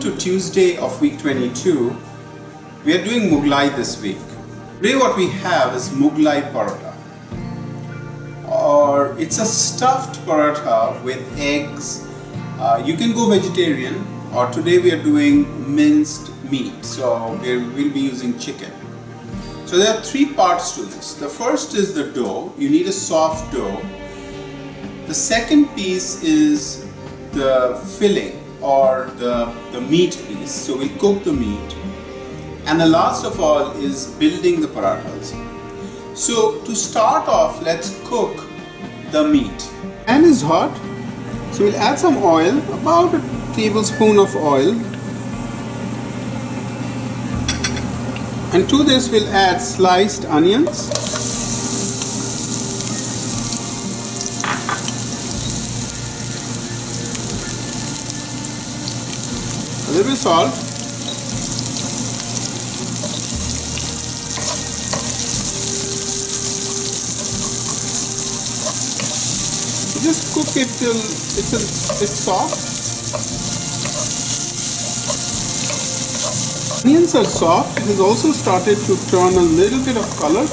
to Tuesday of week 22. We are doing Mughlai this week. Today what we have is Mughlai Paratha, or it's a stuffed paratha with eggs. You can go vegetarian, or today we are doing minced meat, so we'll be using chicken. So there are three parts to this. The first is the dough. You need a soft dough. The second piece is the filling, or the meat piece. So we'll cook the meat. And the last of all is building the parathas. So to start off, let's cook the meat. Pan is hot, so we'll add some oil, about a tablespoon of oil. And to this we'll add sliced onions. A little bit of salt. Just cook it till it's soft. Onions are soft. It has also started to turn a little bit of color.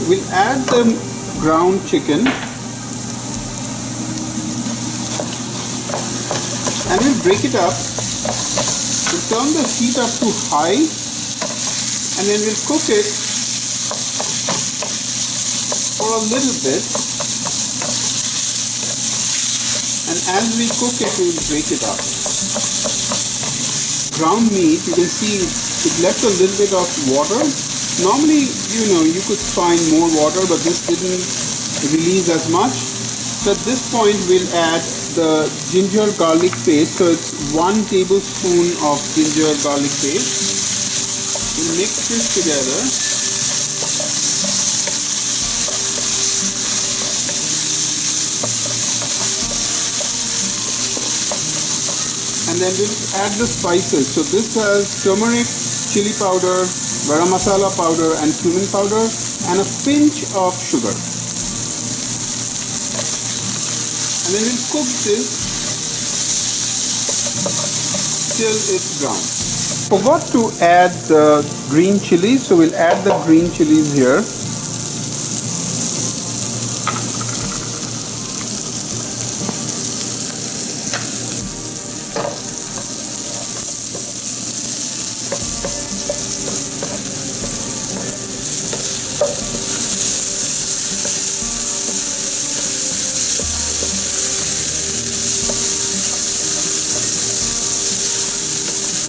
We'll add the ground chicken and we'll break it up. We'll turn the heat up to high and then we'll cook it for a little bit. And as we cook it, we will break it up. Ground meat, you can see it left a little bit of water. Normally, you could find more water, but this didn't release as much. So at this point, we'll add the ginger garlic paste. So it's 1 tablespoon of ginger garlic paste. We'll mix this together. And then we'll add the spices. So this has turmeric, chili powder, garam masala powder and cumin powder, and a pinch of sugar. And then we'll cook this till it's brown. Forgot to add the green chilies, so we'll add the green chilies here.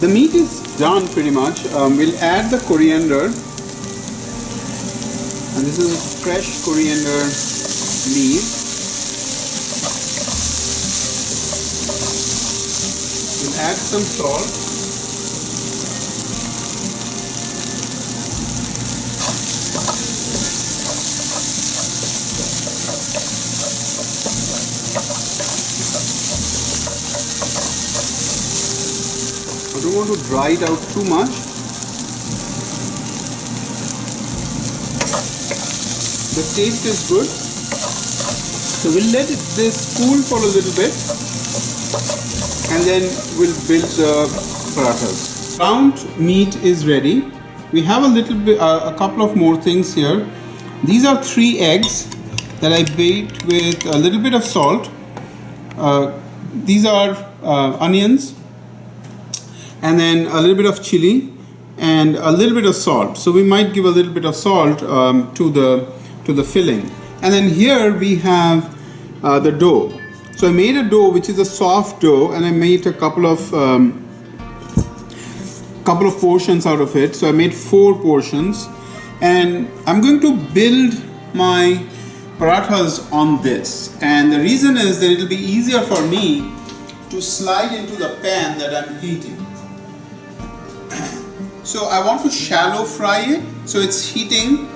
The meat is done pretty much. We'll add the coriander, and this is fresh coriander leaf. We'll add some salt. I don't want to dry it out too much. The taste is good. So we'll let this cool for a little bit and then we'll build the parathas. Ground meat is ready. We have a couple of more things here. These are 3 eggs that I baked with a little bit of salt. These are onions, and then a little bit of chili and a little bit of salt. So we might give a little bit of salt to the filling. And then here we have the dough. So I made a dough which is a soft dough, and I made a couple of portions out of it. So I made 4 portions, and I'm going to build my parathas on this. And the reason is that it'll be easier for me to slide into the pan that I'm heating. So I want to shallow fry it, so it's heating.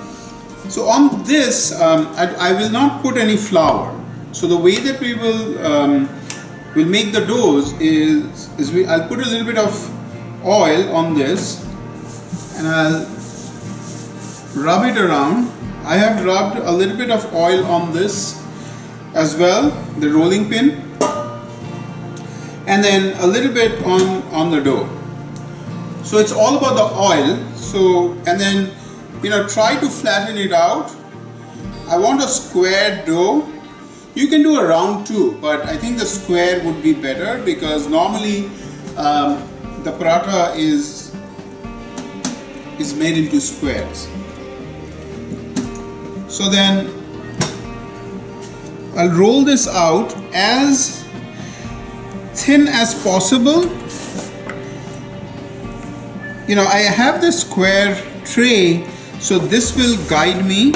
So on this, I will not put any flour. So the way that we will make the doughs is I'll put a little bit of oil on this, and I'll rub it around. I have rubbed a little bit of oil on this as well, the rolling pin. And and then a little bit on the dough. So it's all about the oil. So, and then, you know, try to flatten it out. I want a square dough. You can do a round too, but I think the square would be better because normally the paratha is made into squares. So then I'll roll this out as thin as possible. You know, I have the square tray, so this will guide me.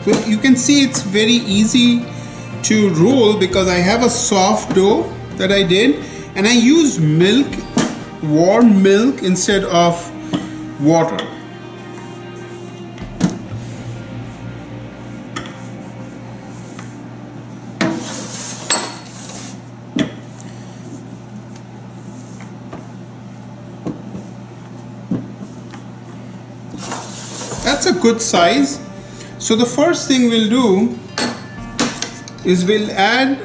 So you can see it's very easy to roll because I have a soft dough that I did, and I use milk, warm milk instead of water. That's a good size. So the first thing we'll do is we'll add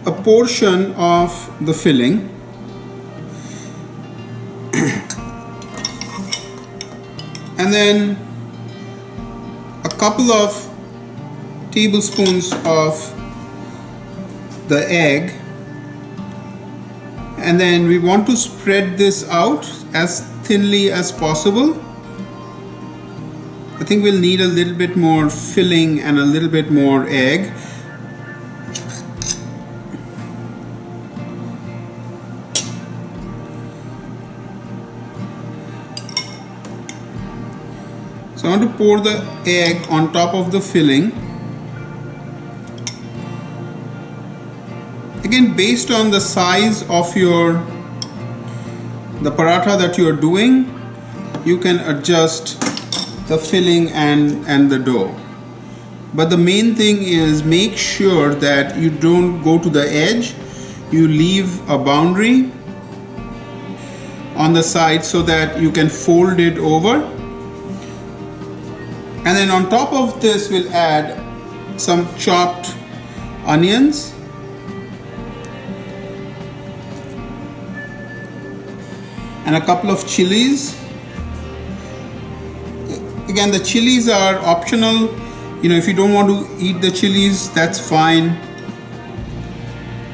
a portion of the filling. And then a couple of tablespoons of the egg. And then we want to spread this out as thinly as possible. I think we'll need a little bit more filling and a little bit more egg. So I want to pour the egg on top of the filling. Again, based on the size of the paratha that you are doing, you can adjust the filling and the dough. But the main thing is make sure that you don't go to the edge. You leave a boundary on the side so that you can fold it over. And then on top of this we'll add some chopped onions. And a couple of chilies. Again, the chilies are optional. You know, if you don't want to eat the chilies, that's fine.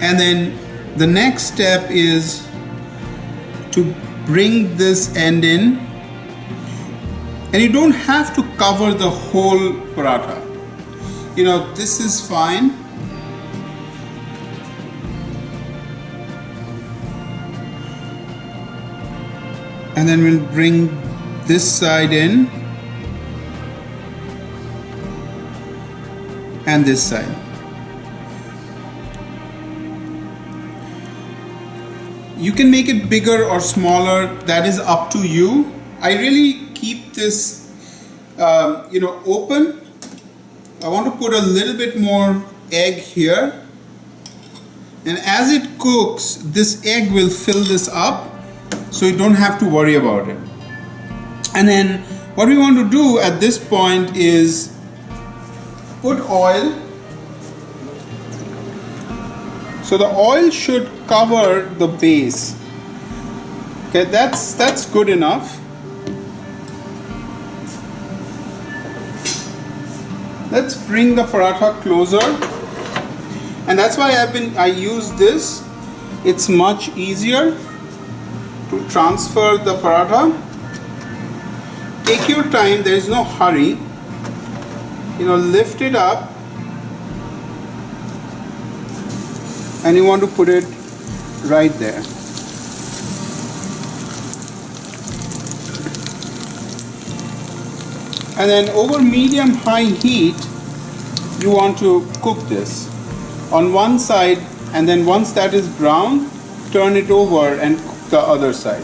And then the next step is to bring this end in. And you don't have to cover the whole paratha. You know, this is fine. And then we'll bring this side in. And this side. You can make it bigger or smaller, that is up to you. I really keep this open. I want to put a little bit more egg here, and as it cooks, this egg will fill this up, so you don't have to worry about it. And then what we want to do at this point is put oil. So the oil should cover the base. Okay, that's good enough. Let's bring the paratha closer, and that's why I use this. It's much easier to transfer the paratha. Take your time, there is no hurry. You know, lift it up, and you want to put it right there. And then over medium-high heat, you want to cook this on one side, and then once that is brown, turn it over and cook the other side.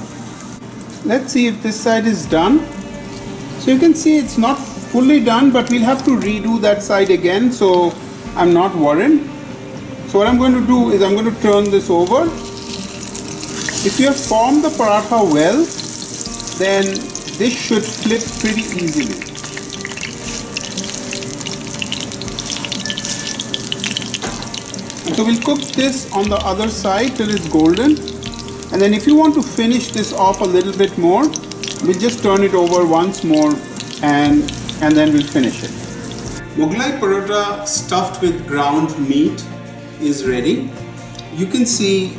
let's see if this side is done. So you can see it's not fully done, but we'll have to redo that side again, so I'm not worried. So what I'm going to do is I'm going to turn this over. If you have formed the paratha well, then this should flip pretty easily. So we'll cook this on the other side till it's golden. And then if you want to finish this off a little bit more, we'll just turn it over once more and then we'll finish it. Mughlai Paratha stuffed with ground meat is ready. You can see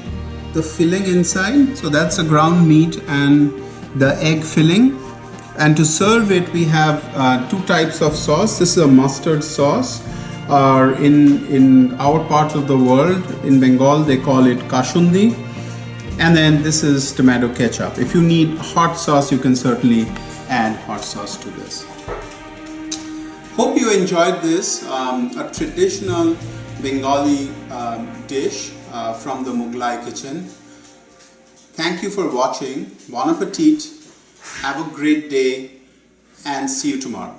the filling inside. So that's the ground meat and the egg filling. And to serve it, we have two types of sauce. This is a mustard sauce. In our parts of the world, in Bengal, they call it kashundi. And then this is tomato ketchup. If you need hot sauce, you can certainly add hot sauce to this. Hope you enjoyed this, a traditional Bengali dish from the Mughlai kitchen. Thank you for watching. Bon appetit. Have a great day and see you tomorrow.